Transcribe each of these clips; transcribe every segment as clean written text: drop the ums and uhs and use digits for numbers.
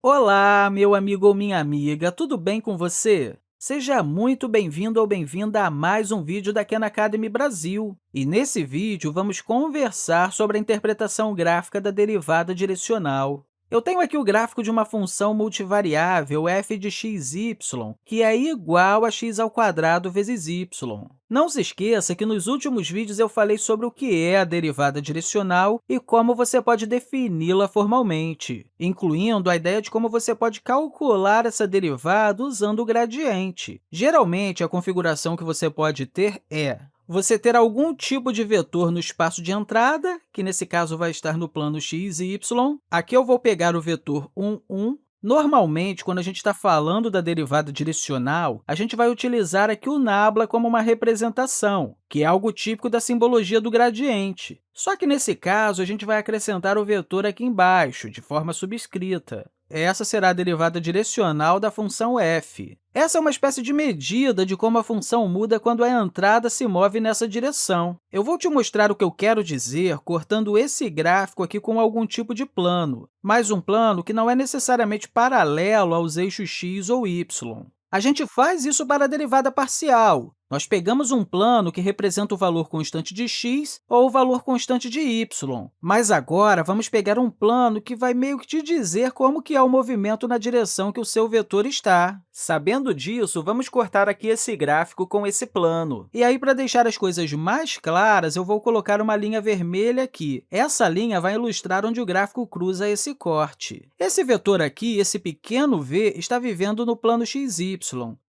Olá, meu amigo ou minha amiga, tudo bem com você? Seja muito bem-vindo ou bem-vinda a mais um vídeo da Khan Academy Brasil. E nesse vídeo, vamos conversar sobre a interpretação gráfica da derivada direcional. Eu tenho aqui o gráfico de uma função multivariável f de x, y, que é igual a x ao quadrado vezes y. Não se esqueça que nos últimos vídeos eu falei sobre o que é a derivada direcional e como você pode defini-la formalmente, incluindo a ideia de como você pode calcular essa derivada usando o gradiente. Geralmente, a configuração que você pode ter é você ter algum tipo de vetor no espaço de entrada, que nesse caso vai estar no plano x e y. Aqui eu vou pegar o vetor 1, 1. Normalmente, quando a gente está falando da derivada direcional, a gente vai utilizar aqui o nabla como uma representação, que é algo típico da simbologia do gradiente. Só que, nesse caso, a gente vai acrescentar o vetor aqui embaixo, de forma subscrita. Essa será a derivada direcional da função f. Essa é uma espécie de medida de como a função muda quando a entrada se move nessa direção. Eu vou te mostrar o que eu quero dizer cortando esse gráfico aqui com algum tipo de plano, mas um plano que não é necessariamente paralelo aos eixos x ou y. A gente faz isso para a derivada parcial. Nós pegamos um plano que representa o valor constante de x ou o valor constante de y, mas agora vamos pegar um plano que vai meio que te dizer como que é o movimento na direção que o seu vetor está. Sabendo disso, vamos cortar aqui esse gráfico com esse plano. E aí, para deixar as coisas mais claras, eu vou colocar uma linha vermelha aqui. Essa linha vai ilustrar onde o gráfico cruza esse corte. Esse vetor aqui, esse pequeno v, está vivendo no plano xy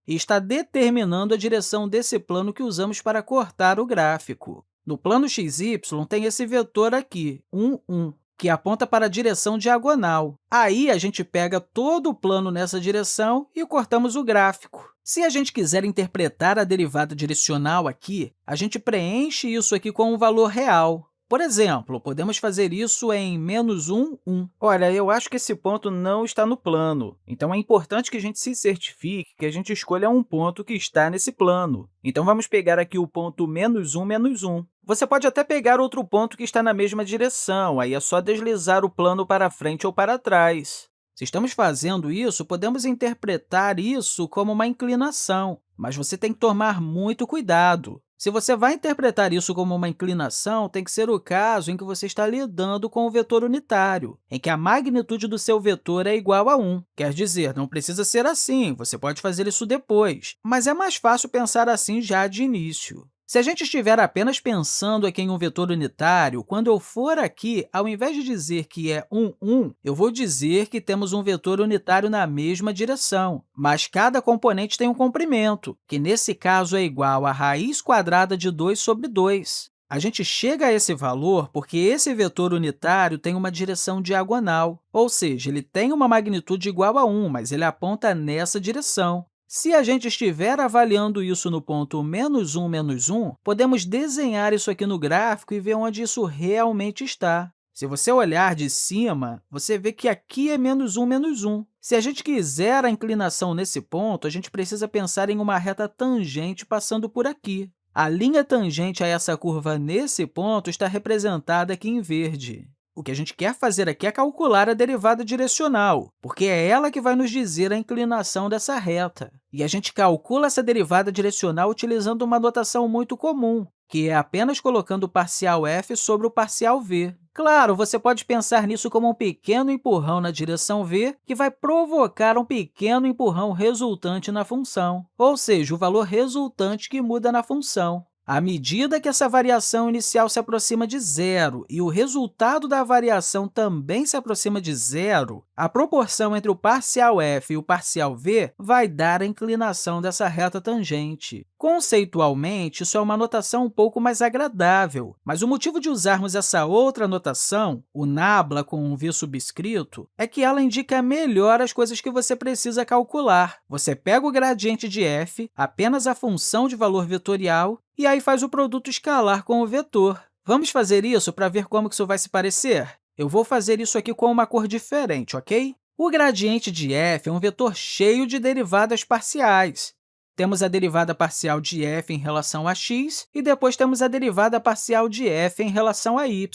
e está determinando a direção desse plano que usamos para cortar o gráfico. No plano xy, tem esse vetor aqui, 1, 1, que aponta para a direção diagonal. Aí, a gente pega todo o plano nessa direção e cortamos o gráfico. Se a gente quiser interpretar a derivada direcional aqui, a gente preenche isso aqui com um valor real. Por exemplo, podemos fazer isso em menos 1, 1. Olha, eu acho que esse ponto não está no plano, então é importante que a gente se certifique que a gente escolha um ponto que está nesse plano. Então, vamos pegar aqui o ponto menos 1, menos 1. Você pode até pegar outro ponto que está na mesma direção, aí é só deslizar o plano para frente ou para trás. Se estamos fazendo isso, podemos interpretar isso como uma inclinação, mas você tem que tomar muito cuidado. Se você vai interpretar isso como uma inclinação, tem que ser o caso em que você está lidando com o vetor unitário, em que a magnitude do seu vetor é igual a 1. Quer dizer, não precisa ser assim, você pode fazer isso depois, mas é mais fácil pensar assim já de início. Se a gente estiver apenas pensando aqui em um vetor unitário, quando eu for aqui, ao invés de dizer que é 1, 1, eu vou dizer que temos um vetor unitário na mesma direção, mas cada componente tem um comprimento, que nesse caso é igual a raiz quadrada de 2 sobre 2. A gente chega a esse valor porque esse vetor unitário tem uma direção diagonal, ou seja, ele tem uma magnitude igual a 1, mas ele aponta nessa direção. Se a gente estiver avaliando isso no ponto menos 1, menos 1, podemos desenhar isso aqui no gráfico e ver onde isso realmente está. Se você olhar de cima, você vê que aqui é menos 1, menos 1. Se a gente quiser a inclinação nesse ponto, a gente precisa pensar em uma reta tangente passando por aqui. A linha tangente a essa curva nesse ponto está representada aqui em verde. O que a gente quer fazer aqui é calcular a derivada direcional, porque é ela que vai nos dizer a inclinação dessa reta. E a gente calcula essa derivada direcional utilizando uma notação muito comum, que é apenas colocando o parcial f sobre o parcial v. Claro, você pode pensar nisso como um pequeno empurrão na direção v, que vai provocar um pequeno empurrão resultante na função, ou seja, o valor resultante que muda na função. À medida que essa variação inicial se aproxima de zero e o resultado da variação também se aproxima de zero, a proporção entre o parcial f e o parcial v vai dar a inclinação dessa reta tangente. Conceitualmente, isso é uma notação um pouco mais agradável, mas o motivo de usarmos essa outra notação, o nabla com um v subscrito, é que ela indica melhor as coisas que você precisa calcular. Você pega o gradiente de f, apenas a função de valor vetorial, e aí faz o produto escalar com o vetor. Vamos fazer isso para ver como que isso vai se parecer? Eu vou fazer isso aqui com uma cor diferente, ok? O gradiente de f é um vetor cheio de derivadas parciais. Temos a derivada parcial de f em relação a x e depois temos a derivada parcial de f em relação a y.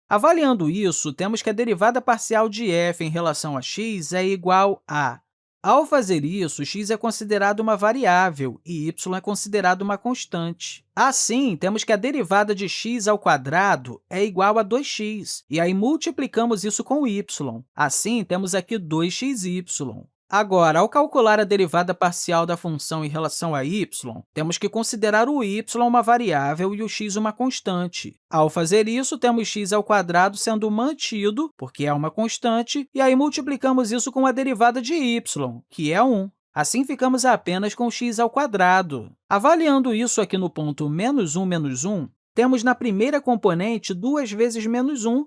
Avaliando isso, temos que a derivada parcial de f em relação a x é igual a... Ao fazer isso, x é considerado uma variável e y é considerado uma constante. Assim, temos que a derivada de x ao quadrado é igual a 2x, e aí multiplicamos isso com y. Assim, temos aqui 2xy. Agora, ao calcular a derivada parcial da função em relação a y, temos que considerar o y uma variável e o x uma constante. Ao fazer isso, temos x ao quadrado sendo mantido, porque é uma constante, e aí multiplicamos isso com a derivada de y, que é 1. Assim, ficamos apenas com x ao quadrado. Avaliando isso aqui no ponto menos 1, menos 1, temos na primeira componente 2 vezes menos 1,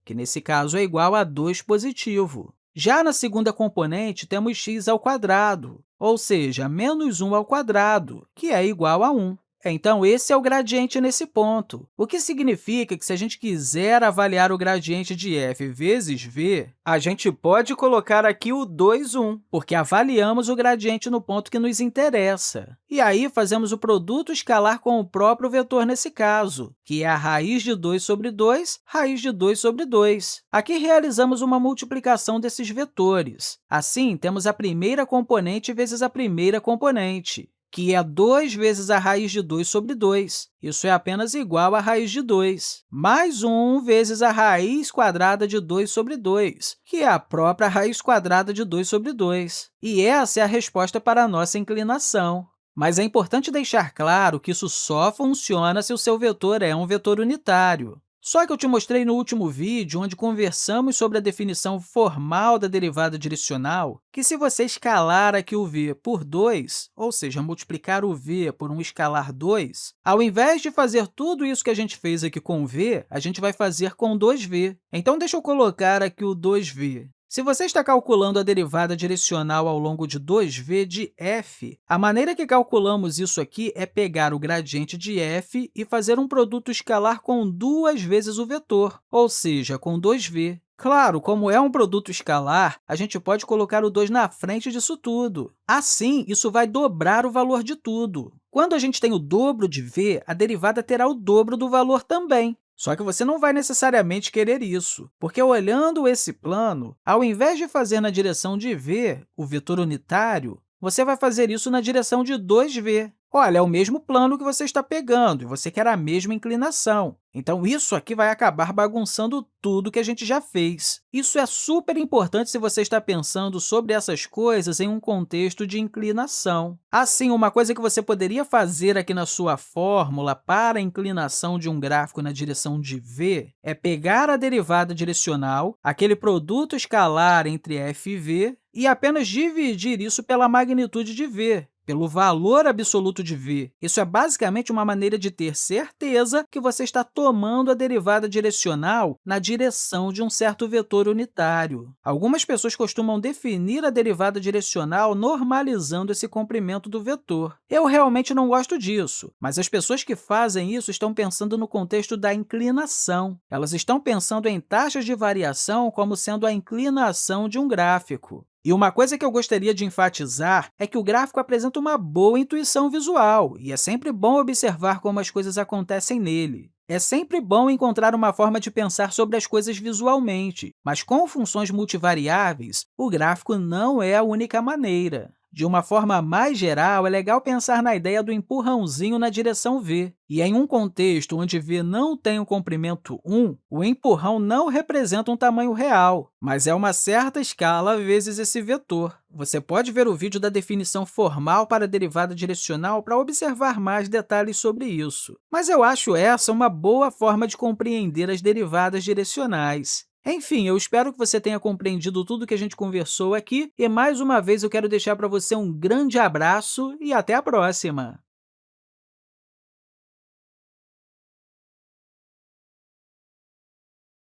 que nesse caso é igual a 2 positivo. Já na segunda componente, temos x ao quadrado, ou seja, menos 1 ao quadrado, que é igual a 1. Então, esse é o gradiente nesse ponto, o que significa que, se a gente quiser avaliar o gradiente de f vezes v, a gente pode colocar aqui o 2, 1, porque avaliamos o gradiente no ponto que nos interessa. E aí, fazemos o produto escalar com o próprio vetor nesse caso, que é a raiz de 2 sobre 2, raiz de 2 sobre 2. Aqui, realizamos uma multiplicação desses vetores. Assim, temos a primeira componente vezes a primeira componente, que é 2 vezes a raiz de 2 sobre 2. Isso é apenas igual a raiz de 2, mais 1 vezes a raiz quadrada de 2 sobre 2, que é a própria raiz quadrada de 2 sobre 2. E essa é a resposta para a nossa inclinação. Mas é importante deixar claro que isso só funciona se o seu vetor é um vetor unitário. Só que eu te mostrei no último vídeo, onde conversamos sobre a definição formal da derivada direcional, que se você escalar aqui o v por 2, ou seja, multiplicar o v por um escalar 2, ao invés de fazer tudo isso que a gente fez aqui com v, a gente vai fazer com 2v. Então, deixa eu colocar aqui o 2v. Se você está calculando a derivada direcional ao longo de 2v de f, a maneira que calculamos isso aqui é pegar o gradiente de f e fazer um produto escalar com 2 vezes o vetor, ou seja, com 2v. Claro, como é um produto escalar, a gente pode colocar o 2 na frente disso tudo. Assim, isso vai dobrar o valor de tudo. Quando a gente tem o dobro de v, a derivada terá o dobro do valor também. Só que você não vai necessariamente querer isso, porque olhando esse plano, ao invés de fazer na direção de v, o vetor unitário, você vai fazer isso na direção de 2v. Olha, é o mesmo plano que você está pegando e você quer a mesma inclinação. Então, isso aqui vai acabar bagunçando tudo que a gente já fez. Isso é super importante se você está pensando sobre essas coisas em um contexto de inclinação. Assim, uma coisa que você poderia fazer aqui na sua fórmula para a inclinação de um gráfico na direção de v é pegar a derivada direcional, aquele produto escalar entre f e v, e apenas dividir isso pela magnitude de v, pelo valor absoluto de v. Isso é basicamente uma maneira de ter certeza que você está tomando a derivada direcional na direção de um certo vetor unitário. Algumas pessoas costumam definir a derivada direcional normalizando esse comprimento do vetor. Eu realmente não gosto disso, mas as pessoas que fazem isso estão pensando no contexto da inclinação. Elas estão pensando em taxas de variação como sendo a inclinação de um gráfico. E uma coisa que eu gostaria de enfatizar é que o gráfico apresenta uma boa intuição visual, e é sempre bom observar como as coisas acontecem nele. É sempre bom encontrar uma forma de pensar sobre as coisas visualmente, mas com funções multivariáveis, o gráfico não é a única maneira. De uma forma mais geral, é legal pensar na ideia do empurrãozinho na direção v. E em um contexto onde v não tem um comprimento 1, o empurrão não representa um tamanho real, mas é uma certa escala vezes esse vetor. Você pode ver o vídeo da definição formal para a derivada direcional para observar mais detalhes sobre isso. Mas eu acho essa uma boa forma de compreender as derivadas direcionais. Enfim, eu espero que você tenha compreendido tudo que a gente conversou aqui e, mais uma vez, eu quero deixar para você um grande abraço e até a próxima!